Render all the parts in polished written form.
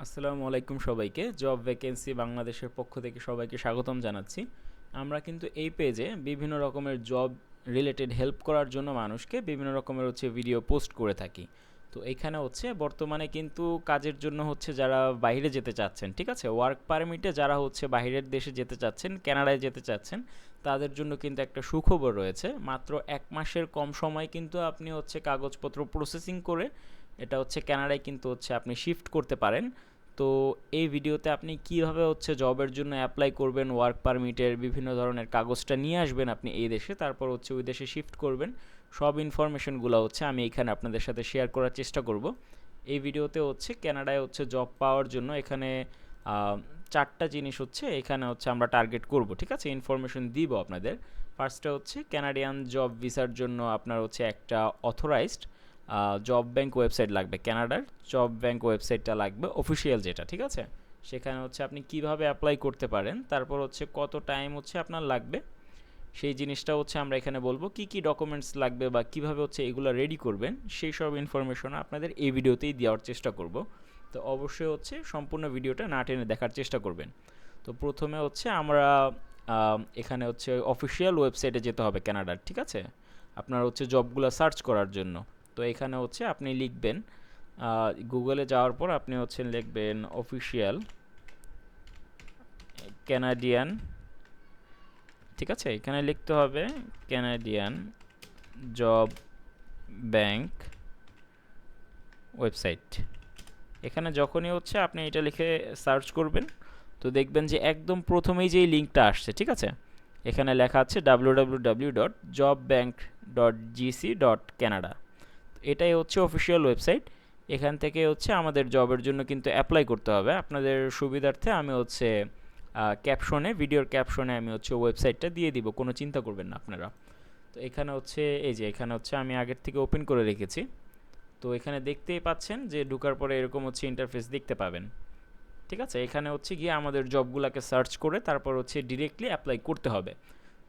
আসসালামু আলাইকুম সবাইকে। জব ভ্যাকেন্সি বাংলাদেশের পক্ষ থেকে সবাইকে স্বাগতম জানাচ্ছি। আমরা কিন্তু এই পেজে বিভিন্ন রকমের জব রিলেটেড হেল্প করার জন্য মানুষকে বিভিন্ন রকমের ভিডিও পোস্ট করে থাকি। তো এখানে বর্তমানে কিন্তু কাজের জন্য যারা বাইরে যেতে চাচ্ছেন, ঠিক আছে, ওয়ার্ক পারমিটে যারা বাইরের দেশে যেতে চাচ্ছেন, কানাডায় যেতে চাচ্ছেন, তাদের জন্য কিন্তু একটা সুখবর রয়েছে। মাত্র 1 মাসের কম সময় কিন্তু আপনি কাগজপত্র প্রসেসিং করে এটা কানাডায় কিন্তু আপনি শিফট করতে পারেন। তো এই ভিডিওতে আপনি কিভাবে জবের জন্য অ্যাপ্লাই করবেন, ওয়ার্ক পারমিটের বিভিন্ন ধরনের কাগজটা নিয়ে আসবেন আপনি এই দেশে, তারপর ওই দেশে শিফট করবেন, সব ইনফরমেশনগুলো আমি এখানে আপনাদের সাথে শেয়ার করার চেষ্টা করব। এই ভিডিওতে কানাডায় জব পাওয়ার জন্য এখানে 4টা জিনিস এখানে আমরা টার্গেট করব, ঠিক আছে, ইনফরমেশন দিব আপনাদের। ফার্স্টে কানাডিয়ান জব ভিসার জন্য আপনার একটা অথরাইজড জব ব্যাংক ওয়েবসাইট লাগবে। কানাডার জব ব্যাংক ওয়েবসাইটটা লাগবে, অফিসিয়াল যেটা, ঠিক আছে। সেখানে আপনি কিভাবে অ্যাপ্লাই করতে পারেন, তারপর কত টাইম আপনার লাগবে, সেই জিনিসটা আমরা এখানে বলবো। কি কি ডকুমেন্টস লাগবে বা কিভাবে এগুলো রেডি করবেন, সেই সব ইনফরমেশন আপনাদের এই ভিডিওতেই দেওয়ার চেষ্টা করব। তো অবশ্যই সম্পূর্ণ ভিডিওটা না টেনে দেখার চেষ্টা করবেন। তো প্রথমে আমরা এখানে অফিসিয়াল ওয়েবসাইটে যেতে হবে কানাডার, ঠিক আছে, আপনার জবগুলো সার্চ করার জন্য। তো এখানে আপনি লিখবেন, গুগলে যাওয়ার পর আপনি লিখবেন অফিসিয়াল ক্যানাডিয়ান, ঠিক আছে, এখানে লিখতে হবে ক্যানাডিয়ান জব ব্যাংক ওয়েবসাইট। এখানে যখনই আপনি এটা লিখে সার্চ করবেন, তো দেখবেন যে একদম প্রথমেই যেই লিঙ্কটা আসছে, ঠিক আছে, এখানে লেখা আছে www.jobbank.gc.canada। এটাই অফিসিয়াল ওয়েবসাইট। এখান থেকে আমাদের জবের জন্য কিন্তু অ্যাপ্লাই করতে হবে। আপনাদের সুবিধার্থে আমি ক্যাপশনে, ভিডিওর ক্যাপশনে আমি ওয়েবসাইটটা দিয়ে দিব, কোনো চিন্তা করবেন না আপনারা। তো এখানে এই যে এখানে আমি আগের থেকে ওপেন করে রেখেছি। তো এখানে দেখতেই পাচ্ছেন যে ঢোকার পরে এরকম ইন্টারফেস দেখতে পাবেন, ঠিক আছে। এখানে গিয়ে আমাদের জবগুলোকে সার্চ করে তারপর ডিরেক্টলি অ্যাপ্লাই করতে হবে।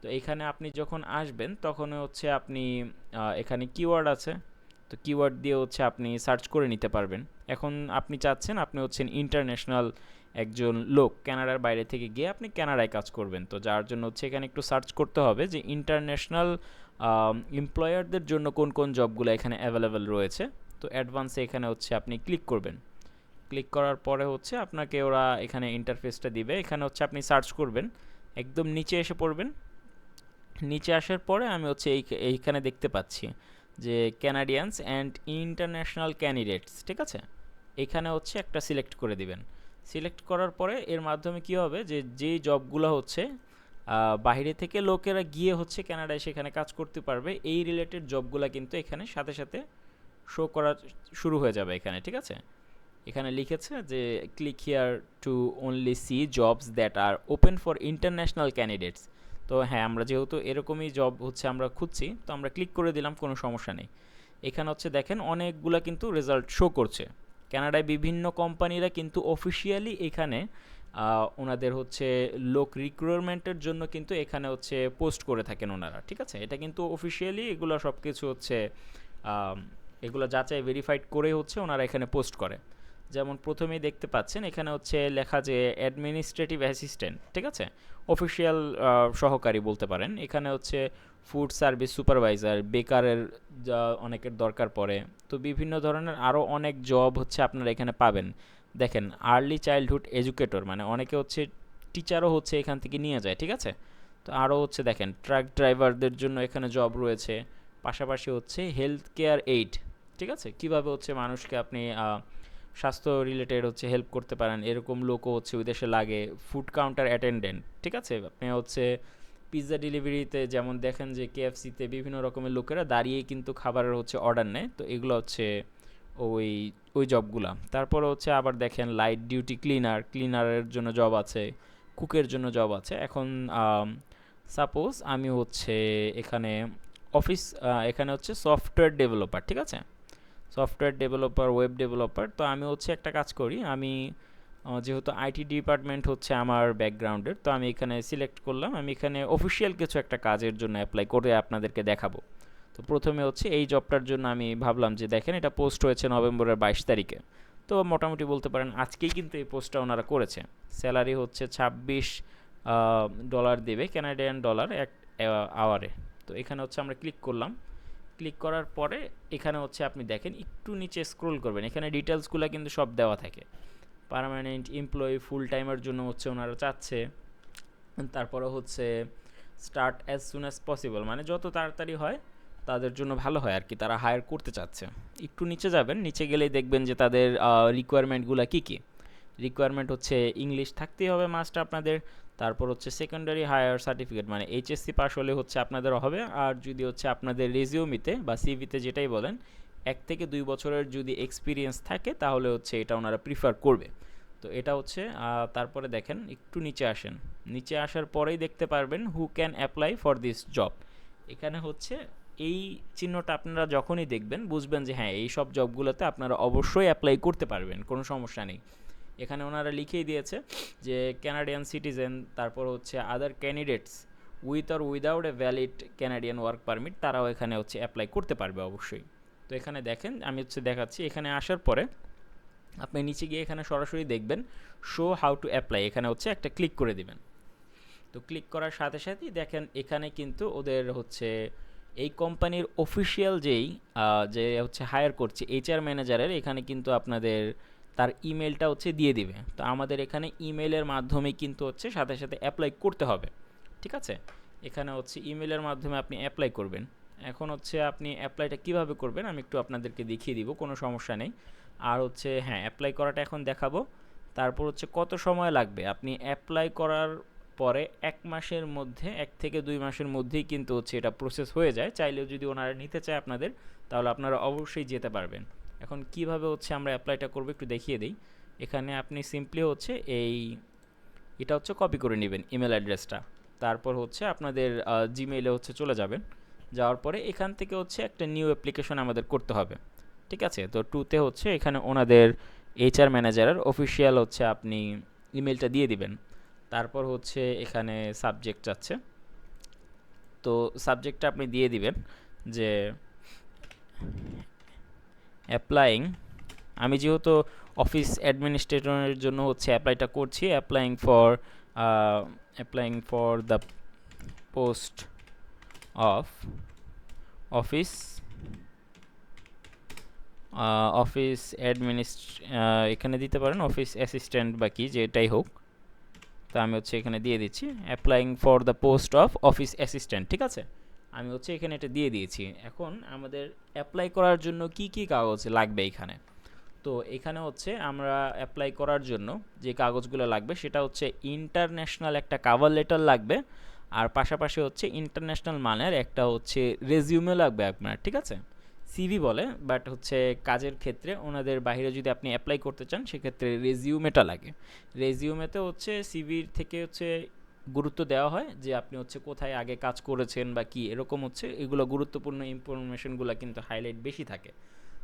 তো এখানে আপনি যখন আসবেন তখন আপনি এখানে কিওয়ার্ড আছে, তো কিওয়ার্ড দিয়ে আপনি সার্চ করে নিতে পারবেন। এখন আপনি চাচ্ছেন আপনি ইন্টারন্যাশনাল একজন লোক, কানাডার বাইরে থেকে গিয়ে আপনি কানাডায় কাজ করবেন। তো যার জন্য এখানে একটু সার্চ করতে হবে যে ইন্টারন্যাশনাল এমপ্লয়ারদের জন্য কোন কোন জবগুলো এখানে অ্যাভেলেবেল রয়েছে। তো অ্যাডভান্সে এখানে আপনি ক্লিক করবেন। ক্লিক করার পরে আপনাকে ওরা এখানে ইন্টারফেসটা দিবে। এখানে আপনি সার্চ করবেন, একদম নিচে এসে পড়বেন। নিচে আসার পরে আমি এইখানে দেখতে পাচ্ছি যে ক্যানাডিয়ানস অ্যান্ড ইন্টারন্যাশনাল ক্যান্ডিডেটস, ঠিক আছে, এখানে একটা সিলেক্ট করে দিবেন। সিলেক্ট করার পরে এর মাধ্যমে কি হবে যে যেই জবগুলো বাইরে থেকে লোকেরা গিয়ে কানাডায় সেখানে কাজ করতে পারবে, এই রিলেটেড জবগুলো কিন্তু এখানে সাথে সাথে শো করা শুরু হয়ে যাবে এখানে, ঠিক আছে। এখানে লিখেছে যে click here to only see jobs that are open for international candidates. তো হ্যাঁ, আমরা যেহেতু এরকমই জব আমরা খুঁজছি, তো আমরা ক্লিক করে দিলাম, কোনো সমস্যা নেই। এখানে দেখেন অনেকগুলা কিন্তু রেজাল্ট শো করছে। কানাডায় বিভিন্ন কোম্পানিরা কিন্তু অফিসিয়ালি এখানে ওনাদের লোক রিক্রুটমেন্টের জন্য কিন্তু এখানে পোস্ট করে থাকেন ওনারা, ঠিক আছে। এটা কিন্তু অফিসিয়ালি এগুলো সব কিছু এগুলো যাচাই ভেরিফাইড করে ওনারা এখানে পোস্ট করে। যেমন প্রথমেই দেখতে পাচ্ছেন এখানে লেখা যে অ্যাডমিনিস্ট্রেটিভ অ্যাসিস্ট্যান্ট, ঠিক আছে, অফিসিয়াল সহকারী বলতে পারেন। এখানে ফুড সার্ভিস সুপারভাইজার, বেকারের যা অনেকের দরকার পড়ে। তো বিভিন্ন ধরনের আরও অনেক জব আপনারা এখানে পাবেন। দেখেন আর্লি চাইল্ডহুড এডুকেটর, মানে অনেকে টিচারও এখান থেকে নিয়ে যায়, ঠিক আছে। তো আরও দেখেন ট্রাক ড্রাইভারদের জন্য এখানে জব রয়েছে। পাশাপাশি হেলথ কেয়ার এইড, ঠিক আছে, কীভাবে মানুষকে আপনি স্বাস্থ্য রিলেটেড হেল্প করতে পারেন, এরকম লোকও ওই দেশে লাগে। ফুড কাউন্টার অ্যাটেন্ডেন্ট, ঠিক আছে, আপনি পিৎজা ডেলিভারিতে যেমন দেখেন যে কেএফসিতে বিভিন্ন রকমের লোকেরা দাঁড়িয়েই কিন্তু খাবারের অর্ডার নেয়। তো এগুলো ওই ওই জবগুলা। তারপরে আবার দেখেন লাইট ডিউটি ক্লিনার, ক্লিনারের জন্য জব আছে, কুকের জন্য জব আছে। এখন সাপোজ আমি এখানে অফিস, এখানে সফটওয়্যার ডেভেলপার, ঠিক আছে, সফটওয়্যার ডেভেলপার, ওয়েব ডেভেলপার। তো আমি একটা কাজ করি, আমি যেহেতু আইটি ডিপার্টমেন্ট আমার ব্যাকগ্রাউন্ডের, তো আমি এখানে সিলেক্ট করলাম। আমি এখানে অফিসিয়াল কিছু একটা কাজের জন্য অ্যাপ্লাই করে আপনাদেরকে দেখাবো। তো প্রথমে এই জবটার জন্য আমি ভাবলাম যে দেখেন এটা পোস্ট হয়েছে নভেম্বরের 22 তারিখে। তো মোটামুটি বলতে পারেন আজকেই কিন্তু এই পোস্টটা ওনারা করেছে। স্যালারি হচ্ছে $26 দেবে, কানাডিয়ান ডলার, এক আওয়ারে। তো এখানে হচ্ছে আমরা ক্লিক করলাম। ক্লিক করার পরে এখানে হচ্ছে আপনি দেখেন একটু নিচে স্ক্রোল করবেন, এখানে ডিটেলসগুলো কিন্তু সব দেওয়া থাকে। পার্মানেন্ট এমপ্লয়ি, ফুল টাইমের জন্য হচ্ছে ওনারা চাচ্ছে। তারপরে হচ্ছে start as soon as possible, মানে যত তাড়াতাড়ি হয় তাদের জন্য ভালো হয় আর কি, তারা হায়ার করতে চাচ্ছে। একটু নিচে যাবেন, নিচে গেলেই দেখবেন যে তাদের রিকোয়ারমেন্টগুলো কী কী। রিকোয়ারমেন্ট হচ্ছে ইংলিশ থাকতেই হবে মাস্ট আপনাদের। তারপর হচ্ছে সেকেন্ডারি হায়ার সার্টিফিকেট, মানে এইচএসসি পাস হলে হচ্ছে আপনাদের হবে। আর যদি হচ্ছে আপনাদের রেজিউমিতে বা সিভিতে যেটাই বলেন 1 থেকে 2 বছরের যদি এক্সপিরিয়েন্স থাকে তাহলে হচ্ছে এটা ওনারা প্রিফার করবে। তো এটা হচ্ছে তারপরে দেখেন একটু নিচে আসেন, নিচে আসার পরেই দেখতে পারবেন who can apply for this job. এখানে হচ্ছে এই চিহ্নটা আপনারা যখনই দেখবেন বুঝবেন যে হ্যাঁ এই সব জবগুলোতে আপনারা অবশ্যই অ্যাপ্লাই করতে পারবেন, কোনো সমস্যা নেই। এখানে ওনারা লিখেই দিয়েছে যে ক্যানাডিয়ান সিটিজেন, তারপর হচ্ছে other candidates with or without a valid Canadian work permit, তারাও এখানে হচ্ছে অ্যাপ্লাই করতে পারবে অবশ্যই। তো এখানে দেখেন আমি হচ্ছে দেখাচ্ছি, এখানে আসার পরে আপনি নিচে গিয়ে এখানে সরাসরি দেখবেন শো হাউ টু অ্যাপ্লাই, এখানে হচ্ছে একটা ক্লিক করে দিবেন। তো ক্লিক করার সাথে সাথেই দেখেন এখানে কিন্তু ওদের হচ্ছে এই কোম্পানির অফিসিয়াল যে হচ্ছে হায়ার করছে এইচআর ম্যানেজারের, এখানে কিন্তু আপনাদের তার ইমেলটা হচ্ছে দিয়ে দিবে। তো আমাদের এখানে ইমেলের মাধ্যমে কিন্তু হচ্ছে সাথে সাথে অ্যাপ্লাই করতে হবে, ঠিক আছে। এখানে হচ্ছে ইমেলের মাধ্যমে আপনি অ্যাপ্লাই করবেন। এখন হচ্ছে আপনি অ্যাপ্লাইটা কিভাবে করবেন আমি একটু আপনাদেরকে দেখিয়ে দিব, কোনো সমস্যা নেই। আর হচ্ছে হ্যাঁ অ্যাপ্লাই করাটা এখন দেখাবো। তারপর হচ্ছে কত সময় লাগবে, আপনি অ্যাপ্লাই করার পরে 1 মাসের মধ্যে, 1 থেকে 2 মাসের মধ্যেই কিন্তু হচ্ছে এটা প্রসেস হয়ে যায়। চাইলেও যদি ওনারা নিতে চায় আপনাদের, তাহলে আপনারা অবশ্যই যেতে পারবেন। এখন কিভাবে হচ্ছে আমরা অ্যাপ্লাইটা করবো একটু দেখিয়ে দিই। এখানে আপনি সিম্পলি হচ্ছে এটা হচ্ছে কপি করে নেবেন ইমেল অ্যাড্রেসটা। তারপর হচ্ছে আপনাদের জিমেইলে হচ্ছে চলে যাবেন। যাওয়ার পরে এখান থেকে হচ্ছে একটা নিউ অ্যাপ্লিকেশন আমাদের করতে হবে, ঠিক আছে। তো টুতে হচ্ছে এখানে ওনাদের এইচআর ম্যানেজারের অফিসিয়াল হচ্ছে আপনি ইমেলটা দিয়ে দিবেন। তারপর হচ্ছে এখানে সাবজেক্ট আছে, তো সাবজেক্টটা আপনি দিয়ে দিবেন যে অ্যাপ্লাইং। আমি যেহেতু অফিস অ্যাডমিনিস্ট্রেটরের জন্য হচ্ছে অ্যাপ্লাইটা করছি, applying for the post of office office এখানে দিতে পারেন অফিস অ্যাসিস্ট্যান্ট বা কি যেটাই হোক। তো আমি হচ্ছে এখানে দিয়ে দিচ্ছি applying for the post of office assistant, ঠিক আছে। আমি হচ্ছে এখানে এটা দিয়ে দিয়েছি। এখন আমাদের অ্যাপ্লাই করার জন্য কি কি কাগজ লাগবে এখানে, তো এখানে হচ্ছে আমরা অ্যাপ্লাই করার জন্য যে কাগজগুলো লাগবে সেটা হচ্ছে ইন্টারন্যাশনাল একটা কভার লেটার লাগবে, আর পাশাপাশি হচ্ছে ইন্টারন্যাশনাল মানের একটা হচ্ছে রেজিউমে লাগবে আপনার, ঠিক আছে। সিভি বলে, বাট হচ্ছে কাজের ক্ষেত্রে ওনাদের বাইরে যদি আপনি অ্যাপ্লাই করতে চান সেক্ষেত্রে রেজিউমেটা লাগে। রেজিউমেতে হচ্ছে সিভির থেকে হচ্ছে গুরুত্ব দেওয়া হয় যে আপনি হচ্ছে কোথায় আগে কাজ করেছেন বা কি এরকম হচ্ছে, এগুলো গুরুত্বপূর্ণ ইনফরমেশনগুলো কিন্তু হাইলাইট বেশি থাকে।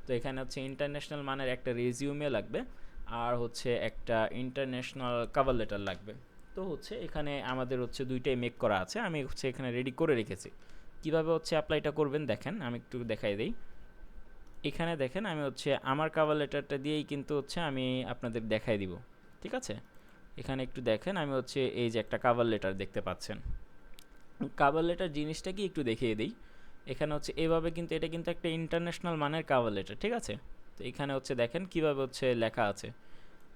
তো এখানে হচ্ছে ইন্টারন্যাশনাল মানের একটা রেজিউমে লাগবে, আর হচ্ছে একটা ইন্টারন্যাশনাল কভার লেটার লাগবে। তো হচ্ছে এখানে আমাদের হচ্ছে দুইটাই মেক করা আছে, আমি হচ্ছে এখানে রেডি করে রেখেছি। কিভাবে হচ্ছে অ্যাপ্লাইটা করবেন দেখেন, আমি একটু দেখাই দিই। এখানে দেখেন আমি হচ্ছে আমার কভার লেটারটা দিয়েই কিন্তু হচ্ছে আমি আপনাদের দেখাই দিব, ঠিক আছে। এখানে একটু দেখেন আমি হচ্ছে এই যে একটা কভার লেটার দেখতে পাচ্ছেন। কভার লেটার জিনিসটা কি একটু দেখিয়ে দিই। এখানে হচ্ছে এভাবে কিন্তু এটা কিন্তু একটা ইন্টারন্যাশনাল মানের কভার লেটার, ঠিক আছে। তো এখানে হচ্ছে দেখেন কিভাবে হচ্ছে লেখা আছে,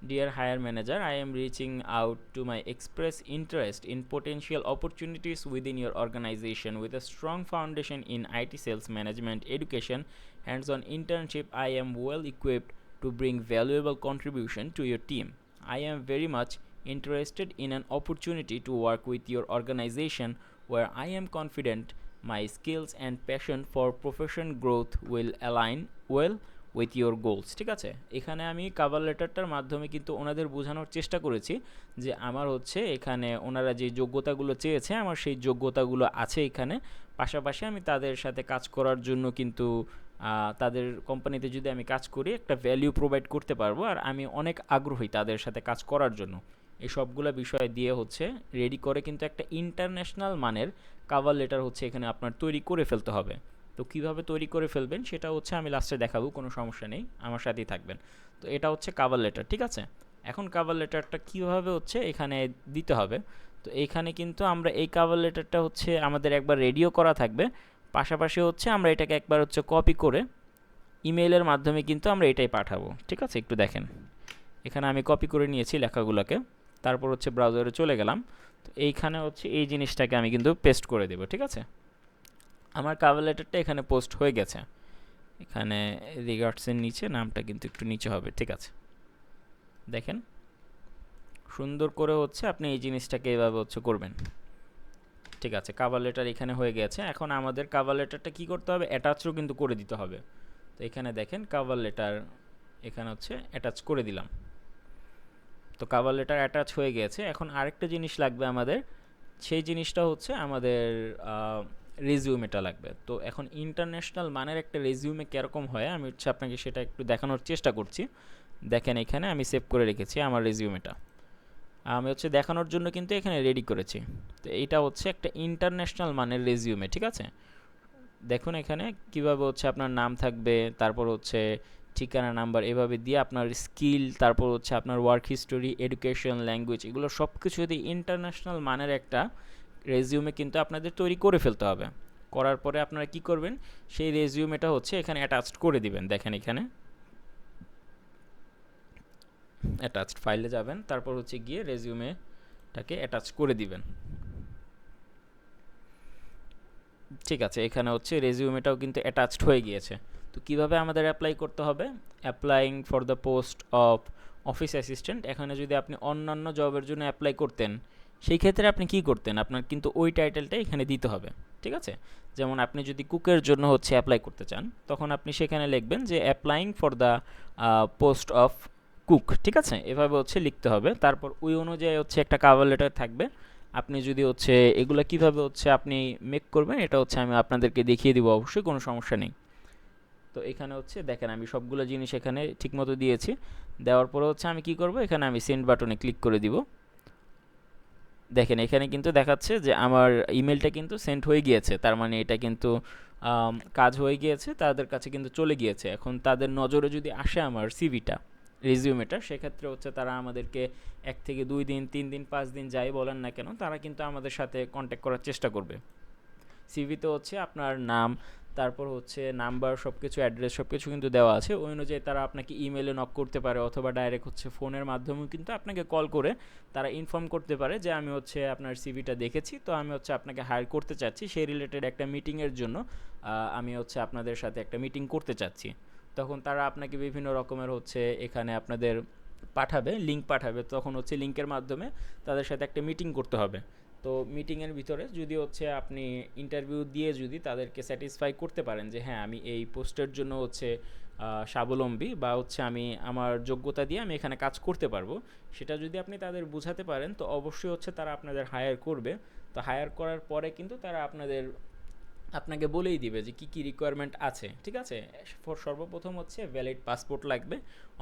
ডিয়ার হায়ার manager, I am reaching out to my express interest in potential opportunities within your organization with a strong foundation in IT sales management education hands on internship. I am well equipped to bring valuable contribution to your team. I am very much interested in an opportunity to work with your organization where I am confident my skills and passion for profession growth will align well with your goals, ঠিক আছে। এখানে আমি cover লেটারটার মাধ্যমে কিন্তু ওনাদের বোঝানোর চেষ্টা করেছি যে আমার হচ্ছে এখানে ওনারা যে যোগ্যতাগুলো চেয়েছে আমার সেই যোগ্যতাগুলো আছে এখানে। পাশাপাশি আমি তাদের সাথে কাজ করার জন্য কিন্তু তাদের কোম্পানিতে যদি আমি কাজ করি একটা ভ্যালু প্রোভাইড করতে পারবো, আর আমি অনেক আগ্রহী তাদের সাথে কাজ করার জন্য। এই সবগুলো বিষয় দিয়ে হচ্ছে রেডি করে কিন্তু একটা ইন্টারন্যাশনাল মানের কভার লেটার হচ্ছে এখানে আপনার তৈরি করে ফেলতে হবে। তো কিভাবে তৈরি করে ফেলবেন সেটা হচ্ছে আমি লাস্টে দেখাবো, কোনো সমস্যা নেই, আমার সাথেই থাকবেন। তো এটা হচ্ছে কভার লেটার, ঠিক আছে। এখন কভার লেটারটা কীভাবে হচ্ছে এখানে দিতে হবে, তো এইখানে কিন্তু আমরা এই কভার লেটারটা হচ্ছে আমাদের একবার রেডিও করা থাকবে, পাশাপাশি হচ্ছে আমরা এটাকে একবার হচ্ছে কপি করে ইমেইলের মাধ্যমে কিন্তু আমরা এটাই পাঠাবো, ঠিক আছে। একটু দেখেন, এখানে আমি কপি করে নিয়েছি লেখাগুলোকে, তারপর হচ্ছে ব্রাউজারে চলে গেলাম। তো এইখানে হচ্ছে এই জিনিসটাকে আমি কিন্তু পেস্ট করে দেবো, ঠিক আছে। আমার কভার লেটারটা এখানে পোস্ট হয়ে গেছে, এখানে রিগার্ডসের নিচে নামটা কিন্তু একটু নিচে হবে, ঠিক আছে। দেখেন সুন্দর করে হচ্ছে আপনি এই জিনিসটাকে এভাবে হচ্ছে করবেন, ঠিক আছে। কভার লেটার এখানে হয়ে গেছে। এখন আমাদের কভার লেটারটা কী করতে হবে, অ্যাটাচও কিন্তু করে দিতে হবে। তো এখানে দেখেন কভার লেটার এখানে হচ্ছে অ্যাটাচ করে দিলাম। তো কভার লেটার অ্যাটাচ হয়ে গেছে। এখন আরেকটা জিনিস লাগবে আমাদের, সেই জিনিসটা হচ্ছে আমাদের রেজিউমেটা লাগবে। তো এখন ইন্টারন্যাশনাল মানের একটা রেজিউমে কীরকম হয় আমি হচ্ছে আপনাকে সেটা একটু দেখানোর চেষ্টা করছি। দেখেন এখানে আমি সেভ করে রেখেছি আমার রেজিউমেটা, আমি হচ্ছে দেখানোর জন্য কিন্তু এখানে রেডি করেছি। তো এইটা হচ্ছে একটা ইন্টারন্যাশনাল মানের রেজিউমে, ঠিক আছে। দেখুন এখানে কিভাবে হচ্ছে আপনার নাম থাকবে, তারপর হচ্ছে ঠিকানা নাম্বার, এভাবে দিয়ে আপনার স্কিল, তারপর হচ্ছে আপনার ওয়ার্ক হিস্টোরি, এডুকেশন, ল্যাঙ্গুয়েজ, এগুলো সব কিছু যদি ইন্টারন্যাশনাল মানের একটা রেজিউমে কিন্তু আপনাদের তৈরি করে ফেলতে হবে। করার পরে আপনারা কি করবেন, সেই রেজিউমেটা হচ্ছে এখানে অ্যাটাচড করে দিবেন। দেখেন এখানে অ্যাটাচড ফাইলে যাবেন, তারপর হচ্ছে গিয়ে রেজিউমেটাকে অ্যাটাচ করে দিবেন, ঠিক আছে। এখানে হচ্ছে রেজিউমেটাও কিন্তু অ্যাটাচড হয়ে গিয়েছে। তো কিভাবে আমাদের অ্যাপ্লাই করতে হবে, applying for the post of office assistant. এখানে যদি আপনি অন্যান্য জবের জন্য অ্যাপ্লাই করতেন, সেই ক্ষেত্রে আপনি কি করতেন, আপনার কিন্তু ওই টাইটেলটা এখানে দিতে হবে, ঠিক আছে। যেমন আপনি যদি কুকের জন্য হচ্ছে অ্যাপ্লাই করতে চান, তখন আপনি সেখানে লিখবেন যে applying for the post of cook, ঠিক আছে, এভাবে হচ্ছে লিখতে হবে। তারপর ওই অনুযায়ী হচ্ছে একটা কভার লেটার থাকবে। আপনি যদি হচ্ছে এগুলো কিভাবে হচ্ছে আপনি মেক করবেন, এটা হচ্ছে আমি আপনাদেরকে দেখিয়ে দিব, অবশ্যই কোনো সমস্যা নেই। তো এখানে হচ্ছে দেখেন আমি সবগুলো জিনিস এখানে ঠিকমতো দিয়েছি। দেওয়ার পরে হচ্ছে আমি কি করব, এখানে আমি সেন্ড বাটনে ক্লিক করে দিব। দেখেন এখানে কিন্তু দেখাচ্ছে যে আমার ইমেলটা কিন্তু সেন্ড হয়ে গিয়েছে, তার মানে এটা কিন্তু কাজ হয়ে গিয়েছে, তাদের কাছে কিন্তু চলে গিয়েছে। এখন তাদের নজরে যদি আসে আমার সিভিটা, রেজিউমেটা, সেক্ষেত্রে হচ্ছে তারা আমাদেরকে 1 থেকে 2 দিন, 3 দিন, 5 দিন যাই বলেন না কেন, তারা কিন্তু আমাদের সাথে কন্ট্যাক্ট করার চেষ্টা করবে। সিভিতে হচ্ছে আপনার নাম, তারপর হচ্ছে নাম্বার, সব কিছু অ্যাড্রেস সব কিছু কিন্তু দেওয়া আছে। ওই অনুযায়ী তারা আপনাকে ইমেলে নক করতে পারে, অথবা ডাইরেক্ট হচ্ছে ফোনের মাধ্যমেও কিন্তু আপনাকে কল করে তারা ইনফর্ম করতে পারে যে আমি হচ্ছে আপনার সিভিটা দেখেছি, তো আমি হচ্ছে আপনাকে হায়ার করতে চাচ্ছি, সেই রিলেটেড একটা মিটিংয়ের জন্য আমি হচ্ছে আপনাদের সাথে একটা মিটিং করতে চাচ্ছি। তখন তারা আপনাকে বিভিন্ন রকমের হচ্ছে এখানে আপনাদের পাঠাবে, লিঙ্ক পাঠাবে, তখন হচ্ছে লিঙ্কের মাধ্যমে তাদের সাথে একটা মিটিং করতে হবে। তো মিটিংয়ের ভিতরে যদি হচ্ছে আপনি ইন্টারভিউ দিয়ে যদি তাদেরকে স্যাটিসফাই করতে পারেন যে হ্যাঁ আমি এই পোস্টের জন্য হচ্ছে স্বাবলম্বী, বা হচ্ছে আমি আমার যোগ্যতা দিয়ে আমি এখানে কাজ করতে পারবো, সেটা যদি আপনি তাদের বোঝাতে পারেন, তো অবশ্যই হচ্ছে তারা আপনাদের হায়ার করবে। তো হায়ার করার পরে কিন্তু তারা আপনাকে বলেই দিবে যে কী কী রিকোয়ারমেন্ট আছে, ঠিক আছে। সর্বপ্রথম হচ্ছে ভ্যালিড পাসপোর্ট লাগবে,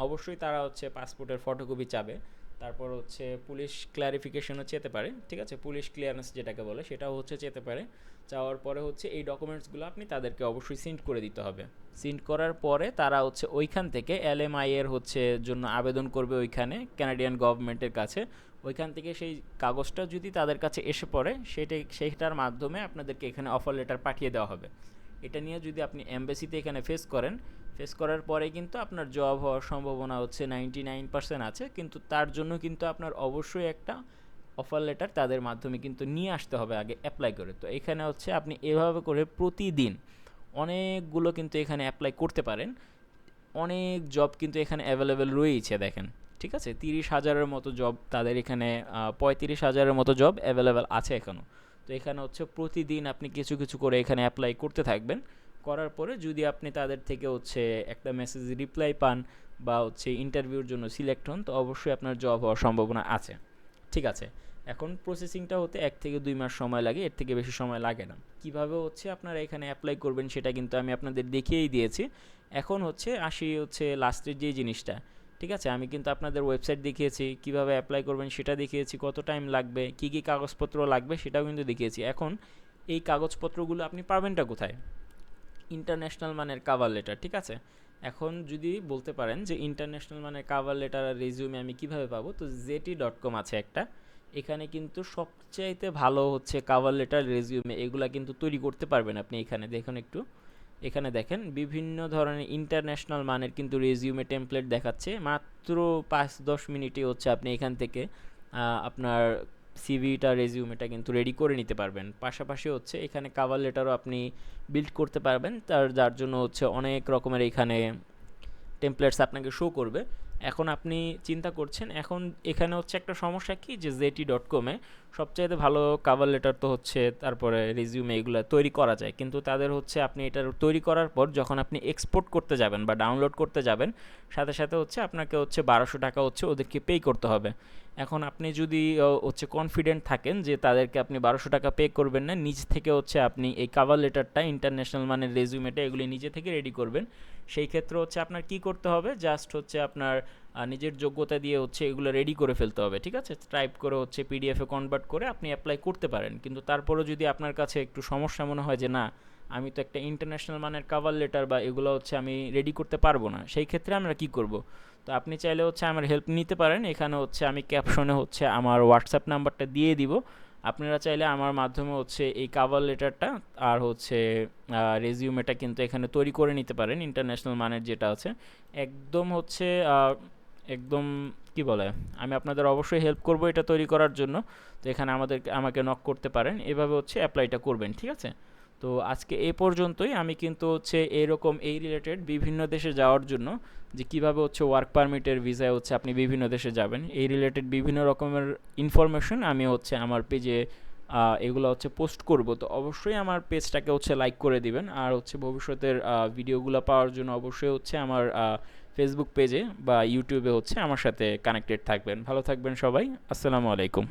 অবশ্যই তারা হচ্ছে পাসপোর্টের ফটোকপি চাবে। তারপর হচ্ছে পুলিশ ক্লারিফিকেশনও চেতে পারে, ঠিক আছে, পুলিশ ক্লিয়ারেন্স যেটাকে বলে সেটাও হচ্ছে চেতে পারে। চাওয়ার পরে হচ্ছে এই ডকুমেন্টসগুলো আপনি তাদেরকে অবশ্যই সেন্ড করে দিতে হবে। সেন্ড করার পরে তারা হচ্ছে ওইখান থেকে LMI এর হচ্ছে জন্য আবেদন করবে ওইখানে কানাডিয়ান গভর্নমেন্টের কাছে। ওইখান থেকে সেই কাগজটা যদি তাদের কাছে এসে পড়ে, সেইটার মাধ্যমে আপনাদেরকে এখানে অফার লেটার পাঠিয়ে দেওয়া হবে। এটা নিয়ে যদি আপনি এমবাসিতে এখানে ফেস করার পরে কিন্তু আপনার জব হওয়ার সম্ভাবনা হচ্ছে 99% আছে, কিন্তু তার জন্য কিন্তু আপনার অবশ্যই একটা অফার লেটার তাদের মাধ্যমে কিন্তু নিয়ে আসতে হবে আগে অ্যাপ্লাই করে। তো এখানে হচ্ছে আপনি এভাবে করে প্রতিদিন অনেকগুলো কিন্তু এখানে অ্যাপ্লাই করতে পারেন, অনেক জব কিন্তু এখানে অ্যাভেলেবেল রয়েছে দেখেন, ঠিক আছে। 30,000-এর মতো জব তাদের এখানে, 35,000-এর মতো জব অ্যাভেলেবেল আছে এখনও। তো এখানে হচ্ছে প্রতিদিন আপনি কিছু কিছু করে এখানে অ্যাপ্লাই করতে থাকবেন। করার পরে যদি আপনি তাদের থেকে হচ্ছে একটা মেসেজ রিপ্লাই পান, বা হচ্ছে ইন্টারভিউর জন্য সিলেক্ট হন, তো অবশ্যই আপনার জব হওয়ার সম্ভাবনা আছে, ঠিক আছে। এখন প্রসেসিংটা হতে 1 থেকে 2 মাস সময় লাগে, এর থেকে বেশি সময় লাগে না। কিভাবে হচ্ছে আপনারা এখানে অ্যাপ্লাই করবেন সেটা কিন্তু আমি আপনাদের দেখিয়েই দিয়েছি। এখন হচ্ছে আসি হচ্ছে লাস্টের যে জিনিসটা, ঠিক আছে। আমি কিন্তু আপনাদের ওয়েবসাইট দেখিয়েছি, কিভাবে অ্যাপ্লাই করবেন সেটা দেখিয়েছি, কত টাইম লাগবে, কী কী কাগজপত্র লাগবে সেটাও কিন্তু দেখিয়েছি। এখন এই কাগজপত্রগুলো আপনি পাবেনটা কোথায়, ইন্টারন্যাশনাল মানের কভার লেটার, ঠিক আছে। এখন যদি বলতে পারেন যে ইন্টারন্যাশনাল মানে কাভার লেটার আর রেজিউমে আমি কিভাবে পাবো, তো জেটি.কম আছে একটা, এখানে কিন্তু সবচাইতে ভালো হচ্ছে কাভার লেটার রেজিউমে এগুলা কিন্তু তৈরি করতে পারবেন আপনি। এখানে দেখুন একটু, এখানে দেখেন বিভিন্ন ধরনের ইন্টারন্যাশনাল মানের কিন্তু রেজিউমে টেমপ্লেট দেখাচ্ছে। মাত্র 5-10 মিনিটে হচ্ছে আপনি এখান থেকে আপনার সিভিটা রেজিউমেটা কিন্তু রেডি করে নিতে পারবেন। পাশাপাশি হচ্ছে এখানে কাভার লেটারও আপনি বিল্ড করতে পারবেন, যার জন্য হচ্ছে অনেক রকমের এখানে টেমপ্লেটস আপনাকে শো করবে। এখন আপনি চিন্তা করছেন, এখন এখানে হচ্ছে একটা সমস্যা কি, যে জেটি.কমে সবচাইতে ভালো কাভার লেটার তো হচ্ছে, তারপরে রেজিউমে এগুলো তৈরি করা যায়, কিন্তু তাদের হচ্ছে আপনি এটা তৈরি করার পর যখন আপনি এক্সপোর্ট করতে যাবেন বা ডাউনলোড করতে যাবেন, সাথে সাথে হচ্ছে আপনাকে হচ্ছে 1200 টাকা হচ্ছে ওদেরকে পে করতে হবে। এখন আপনি যদি হচ্ছে কনফিডেন্ট থাকেন যে তাদেরকে আপনি 1200 টাকা পে করবেন না, নিজ থেকে হচ্ছে আপনি এই কাভার লেটারটা, ইন্টারন্যাশনাল মানের রেজিউমেটা এগুলি নিজে থেকে রেডি করবেন, সেই ক্ষেত্রে হচ্ছে আপনার কি করতে হবে, জাস্ট হচ্ছে আপনার নিজের যোগ্যতা দিয়ে হচ্ছে এগুলো রেডি করে ফেলতে হবে, ঠিক আছে? টাইপ করে হচ্ছে পিডিএফে কনভার্ট করে আপনি অ্যাপ্লাই করতে পারেন। কিন্তু তারপরেও যদি আপনার কাছে একটু সমস্যা মনে হয় যে না, আমি তো একটা ইন্টারন্যাশনাল মানের কাভার লেটার বা এগুলো হচ্ছে আমি রেডি করতে পারবো না, সেই ক্ষেত্রে আমরা কি করব? তো আপনি চাইলে হচ্ছে আমার হেল্প নিতে পারেন। এখানে হচ্ছে আমি ক্যাপশনে হচ্ছে আমার হোয়াটসঅ্যাপ নাম্বারটা দিয়ে দিব। আপনারা চাইলে আমার মাধ্যমে হচ্ছে এই কাভার লেটারটা আর হচ্ছে রেজিউমেটা কিন্তু এখানে তৈরি করে নিতে পারেন, ইন্টারন্যাশনাল মানের যেটা আছে। একদম হচ্ছে একদম কি বলে, আমি আপনাদের অবশ্যই হেল্প করব এটা তৈরি করার জন্য। তো এখানে আমাকে নক করতে পারেন, এভাবে হচ্ছে অ্যাপ্লাইটা করবেন, ঠিক আছে? তো আজকে এই পর্যন্তই। আমি কিন্তু হচ্ছে এরকম এই রিলেটেড বিভিন্ন দেশে যাওয়ার জন্য, যে কিভাবে হচ্ছে ওয়ার্ক পারমিটের ভিসায় হচ্ছে আপনি বিভিন্ন দেশে যাবেন, এই রিলেটেড বিভিন্ন রকমের ইনফরমেশন আমি হচ্ছে আমার পেজে এগুলো হচ্ছে পোস্ট করব। তো অবশ্যই আমার পেজটাকে হচ্ছে লাইক করে দিবেন, আর হচ্ছে ভবিষ্যতের ভিডিওগুলো পাওয়ার জন্য অবশ্যই হচ্ছে আমার ফেসবুক পেজে বা ইউটিউবে হচ্ছে আমার সাথে কানেক্টেড থাকবেন। ভালো থাকবেন সবাই, আসসালামু আলাইকুম।